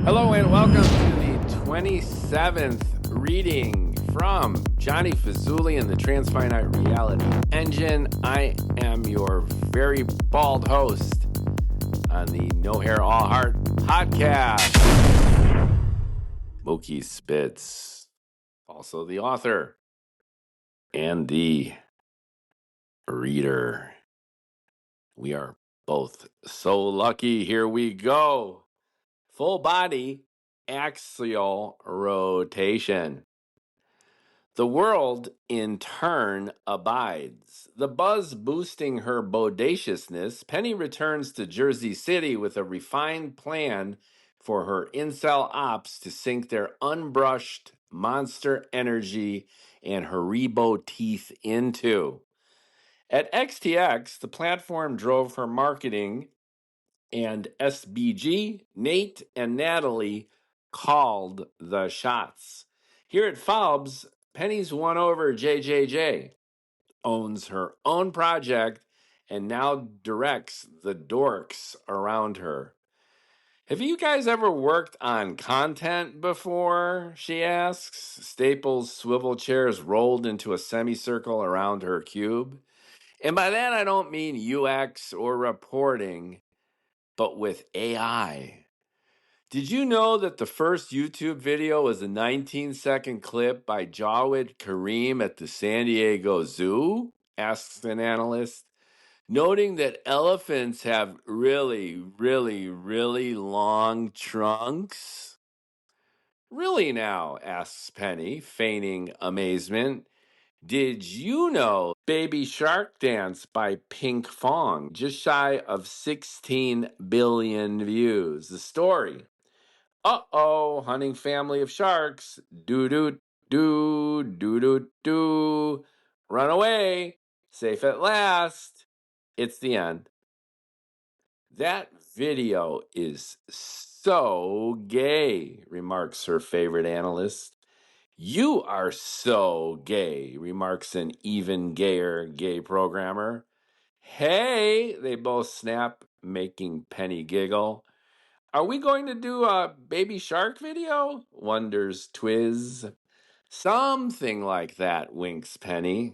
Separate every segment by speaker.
Speaker 1: Hello and welcome to the 27th reading from Jonnie Fazoolie and the Transfinite Reality Engine. I am your very bald host on the No Hair All Heart podcast. Mookie Spitz, also the author and the reader. We are both so lucky. Here we go. Full body axial rotation. The world, in turn, abides. The buzz boosting her bodaciousness, Penny returns to Jersey City with a refined plan for her incel ops to sink their unbrushed monster energy and her rebo-teeth into. At XTX, the platform drove her marketing, and SBG, Nate, and Natalie called the shots. Here at Fauxbes, Penny's won over JJJ, owns her own project, and now directs the dorks around her. Have you guys ever worked on content before? She asks. Staples' swivel chairs rolled into a semicircle around her cube. And by that, I don't mean UX or reporting, but with AI. Did you know that the first YouTube video was a 19-second clip by Jawed Karim at the San Diego Zoo? Asks an analyst, noting that elephants have really, really, really long trunks. Really now, asks Penny, feigning amazement. Did you know Baby Shark Dance by Pink Fong, just shy of 16 billion views? The story. Uh-oh, hunting family of sharks. Do-do-do, do-do-do. Run away. Safe at last. It's the end. That video is so gay, remarks her favorite analyst. You are so gay, remarks an even gayer gay programmer. Hey, they both snap, making Penny giggle. Are we going to do a baby shark video? Wonders Twiz. Something like that, winks Penny.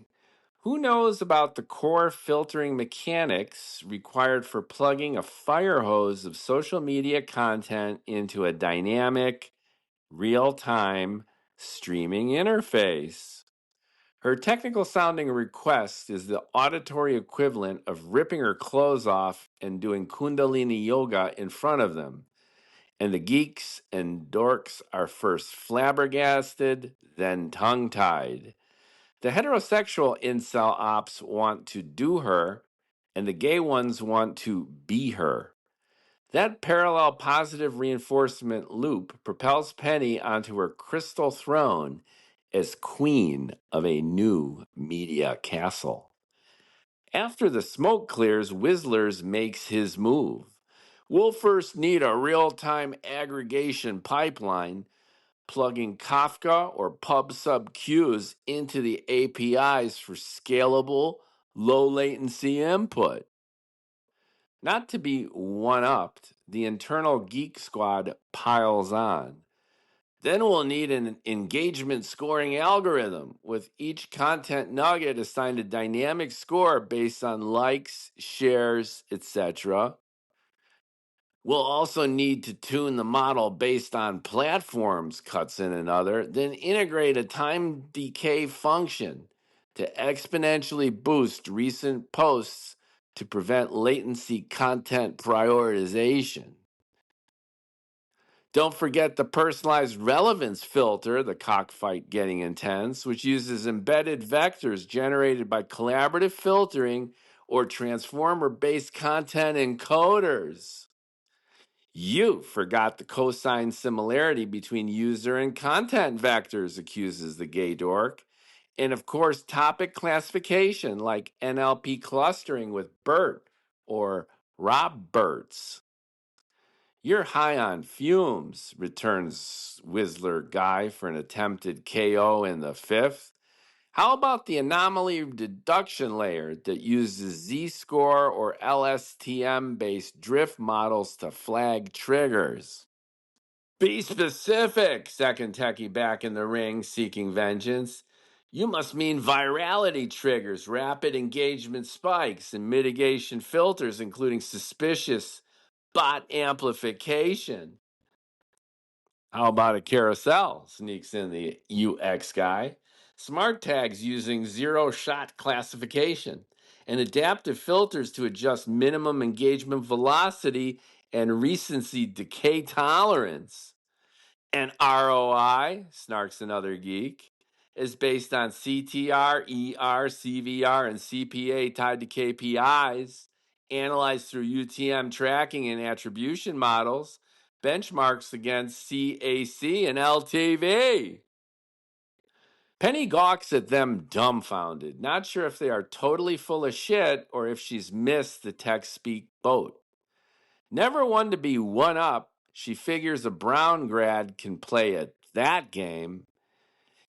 Speaker 1: Who knows about the core filtering mechanics required for plugging a fire hose of social media content into a dynamic, real-time streaming interface? Her technical sounding request is the auditory equivalent of ripping her clothes off and doing Kundalini yoga in front of them. And the geeks and dorks are first flabbergasted, then tongue-tied. The heterosexual incel ops want to do her, and the gay ones want to be her. That parallel positive reinforcement loop propels Penny onto her crystal throne as queen of a new media castle. After the smoke clears, Whistler's makes his move. We'll first need a real-time aggregation pipeline, plugging Kafka or PubSub queues into the APIs for scalable, low-latency input. Not to be one-upped, the internal geek squad piles on. Then we'll need an engagement scoring algorithm, with each content nugget assigned a dynamic score based on likes, shares, etc. We'll also need to tune the model based on platforms, cuts in another, then integrate a time decay function to exponentially boost recent posts to prevent latency content prioritization. Don't forget the personalized relevance filter, the cockfight getting intense, which uses embedded vectors generated by collaborative filtering or transformer-based content encoders. You forgot the cosine similarity between user and content vectors, accuses the gay dork. And of course, topic classification like NLP clustering with BERT or Roberts. You're high on fumes, returns Whistler Guy for an attempted KO in the fifth. How about the anomaly deduction layer that uses Z-score or LSTM-based drift models to flag triggers? Be specific, second techie back in the ring, seeking vengeance. You must mean virality triggers, rapid engagement spikes, and mitigation filters, including suspicious bot amplification. How about a carousel? Sneaks in the UX guy. Smart tags using zero shot classification and adaptive filters to adjust minimum engagement velocity and recency decay tolerance. And ROI, Snark's another geek, is based on CTR, ER, CVR, and CPA tied to KPIs, analyzed through UTM tracking and attribution models, benchmarks against CAC and LTV. Penny gawks at them dumbfounded, not sure if they are totally full of shit or if she's missed the tech speak boat. Never one to be one up, she figures a Brown grad can play at that game.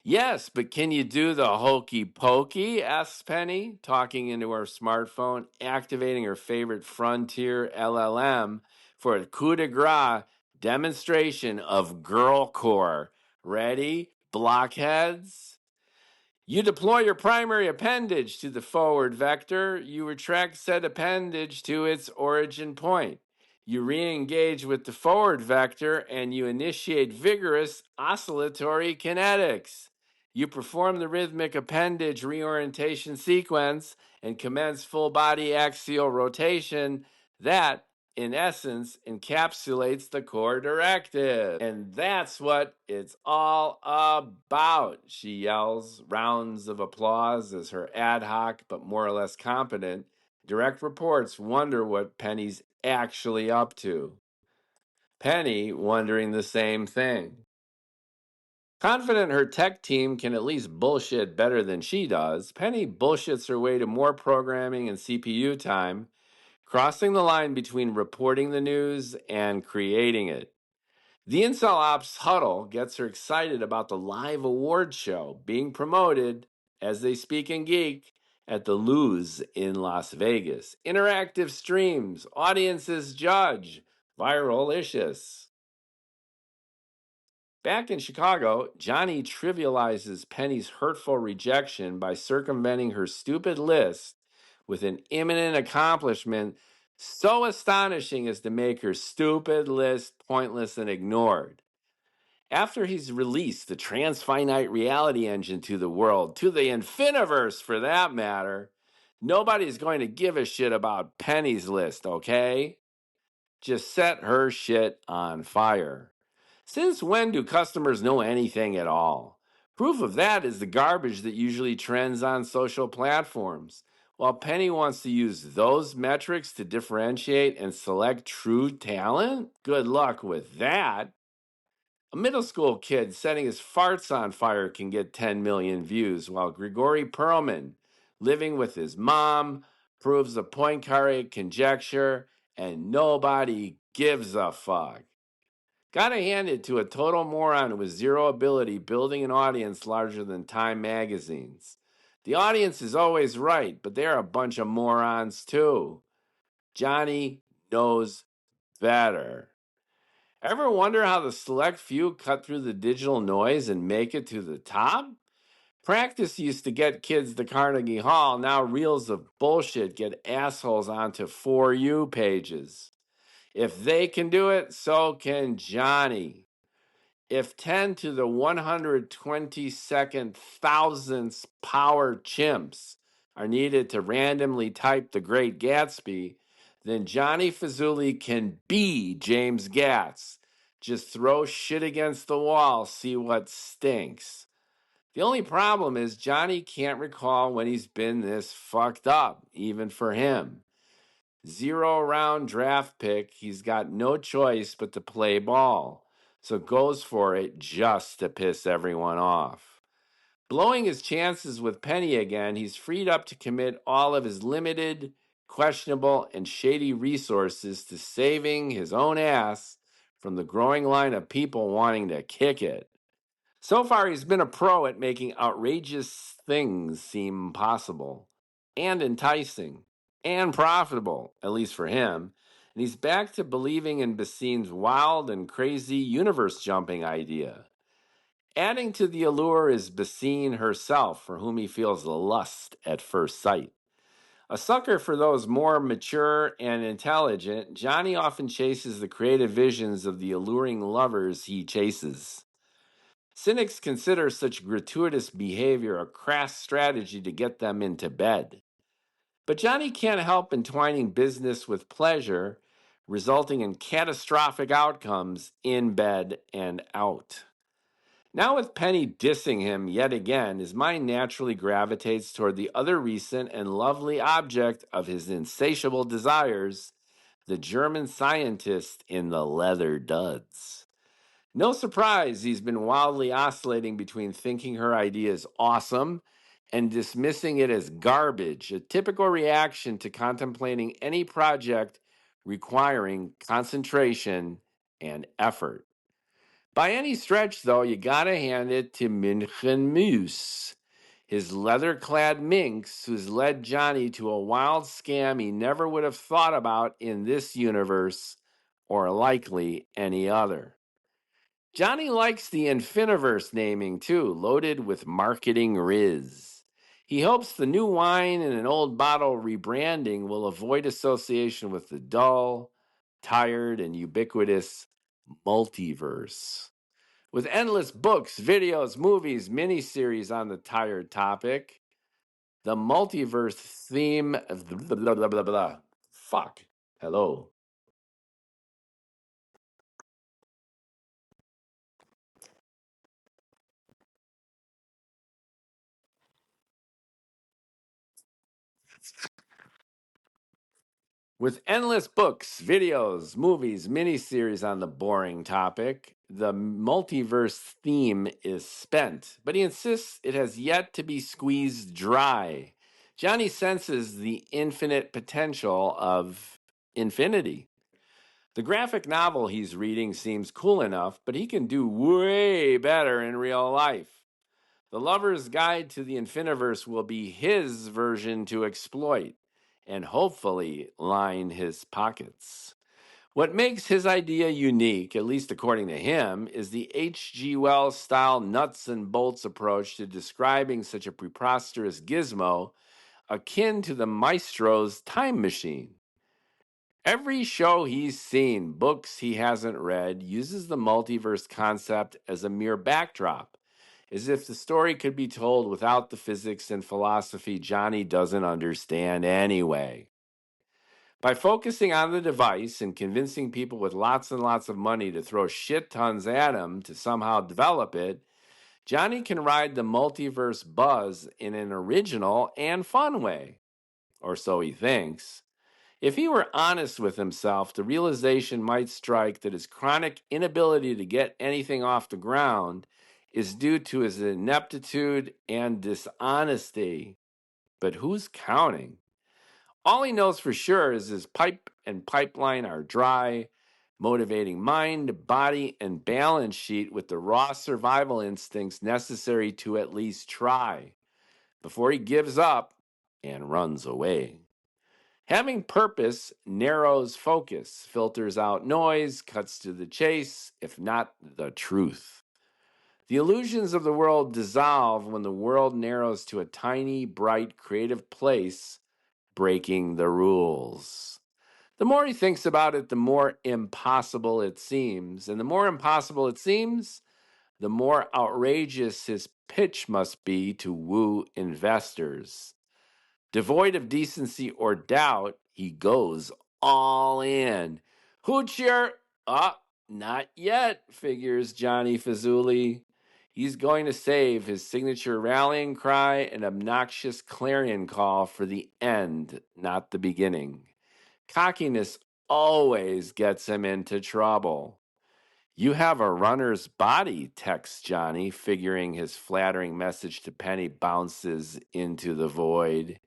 Speaker 1: Yes, but can you do the hokey pokey? Asks Penny, talking into her smartphone, activating her favorite Frontier LLM for a coup de grace demonstration of girl core. Ready, blockheads? You deploy your primary appendage to the forward vector. You retract said appendage to its origin point. You re-engage with the forward vector and you initiate vigorous oscillatory kinetics. You perform the rhythmic appendage reorientation sequence and commence full body axial rotation that, in essence, encapsulates the core directive. And that's what it's all about, she yells, rounds of applause as her ad hoc but more or less competent direct reports wonder what Penny's actually up to. Penny wondering the same thing. Confident her tech team can at least bullshit better than she does, Penny bullshits her way to more programming and CPU time, crossing the line between reporting the news and creating it. The Incel Ops huddle gets her excited about the live award show being promoted, as they speak and geek, at the Luz in Las Vegas. Interactive streams, audiences judge, viral-icious. Back in Chicago, Jonnie trivializes Penny's hurtful rejection by circumventing her stupid list with an imminent accomplishment so astonishing as to make her stupid list pointless and ignored. After he's released the Transfinite reality engine to the world, to the Infiniverse for that matter, nobody's going to give a shit about Penny's list, okay? Just set her shit on fire. Since when do customers know anything at all? Proof of that is the garbage that usually trends on social platforms. While Penny wants to use those metrics to differentiate and select true talent, good luck with that. A middle school kid setting his farts on fire can get 10 million views, while Grigory Perlman, living with his mom, proves a Poincaré conjecture, and nobody gives a fuck. Gotta hand it to a total moron with zero ability building an audience larger than Time magazines. The audience is always right, but they're a bunch of morons too. Jonnie knows better. Ever wonder how the select few cut through the digital noise and make it to the top? Practice used to get kids to Carnegie Hall. Now reels of bullshit get assholes onto For You pages. If they can do it, so can Jonnie. If 10 to the 122nd thousandth power chimps are needed to randomly type The Great Gatsby, then Jonnie Fazoolie can be James Gatz. Just throw shit against the wall, see what stinks. The only problem is Jonnie can't recall when he's been this fucked up, even for him. 0 round draft pick, he's got no choice but to play ball, so goes for it just to piss everyone off. Blowing his chances with Penny again, he's freed up to commit all of his limited, questionable, and shady resources to saving his own ass from the growing line of people wanting to kick it. So far, he's been a pro at making outrageous things seem possible and enticing and profitable, at least for him. and he's back to believing in Bassine's wild and crazy universe-jumping idea. Adding to the allure is Bassine herself, for whom he feels lust at first sight. A sucker for those more mature and intelligent, Jonnie often chases the creative visions of the alluring lovers he chases. Cynics consider such gratuitous behavior a crass strategy to get them into bed. But Jonnie can't help entwining business with pleasure, resulting in catastrophic outcomes in bed and out. Now, with Penny dissing him yet again, his mind naturally gravitates toward the other recent and lovely object of his insatiable desires, the German scientist in the leather duds. No surprise he's been wildly oscillating between thinking her idea is awesome and dismissing it as garbage, a typical reaction to contemplating any project requiring concentration and effort. By any stretch, though, you gotta hand it to München Moose, his leather-clad minx who's led Jonnie to a wild scam he never would have thought about in this universe or likely any other. Jonnie likes the Infiniverse naming, too, loaded with marketing riz. He hopes the new wine in an old bottle rebranding will avoid association with the dull, tired, and ubiquitous multiverse. With endless books, videos, movies, miniseries on the tired topic, the multiverse theme. Blah, blah, blah, blah. Fuck. Hello. With endless books, videos, movies, miniseries on the boring topic, the multiverse theme is spent, but he insists it has yet to be squeezed dry. Jonnie senses the infinite potential of infinity. The graphic novel he's reading seems cool enough, but he can do way better in real life. The Lover's Guide to the Infiniverse will be his version to exploit and hopefully line his pockets. What makes his idea unique, at least according to him, is the H.G. Wells style nuts and bolts approach to describing such a preposterous gizmo akin to the maestro's time machine. Every show he's seen, books he hasn't read, uses the multiverse concept as a mere backdrop, as if the story could be told without the physics and philosophy Jonnie doesn't understand anyway. By focusing on the device and convincing people with lots and lots of money to throw shit tons at him to somehow develop it, Jonnie can ride the multiverse buzz in an original and fun way. Or so he thinks. If he were honest with himself, the realization might strike that his chronic inability to get anything off the ground is due to his ineptitude and dishonesty. But who's counting? All he knows for sure is his pipe and pipeline are dry, motivating mind, body, and balance sheet with the raw survival instincts necessary to at least try before he gives up and runs away. Having purpose narrows focus, filters out noise, cuts to the chase, if not the truth. The illusions of the world dissolve when the world narrows to a tiny, bright, creative place, breaking the rules. The more he thinks about it, the more impossible it seems. And the more impossible it seems, the more outrageous his pitch must be to woo investors. Devoid of decency or doubt, he goes all in. Hoochier? Not yet, figures Jonnie Fazoolie. He's going to save his signature rallying cry and obnoxious clarion call for the end, not the beginning. Cockiness always gets him into trouble. You have a runner's body, texts Jonnie, figuring his flattering message to Penny bounces into the void.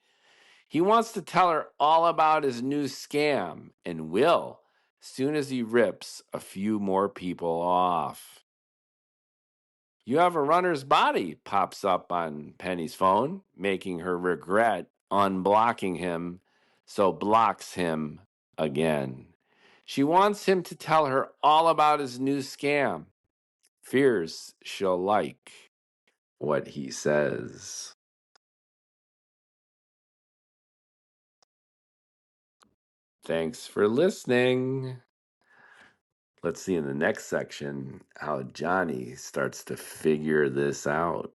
Speaker 1: He wants to tell her all about his new scam, and will, soon as he rips a few more people off. You have a runner's body, pops up on Penny's phone, making her regret unblocking him, so blocks him again. She wants him to tell her all about his new scam. Fears she'll like what he says. Thanks for listening. Let's see in the next section how Jonnie starts to figure this out.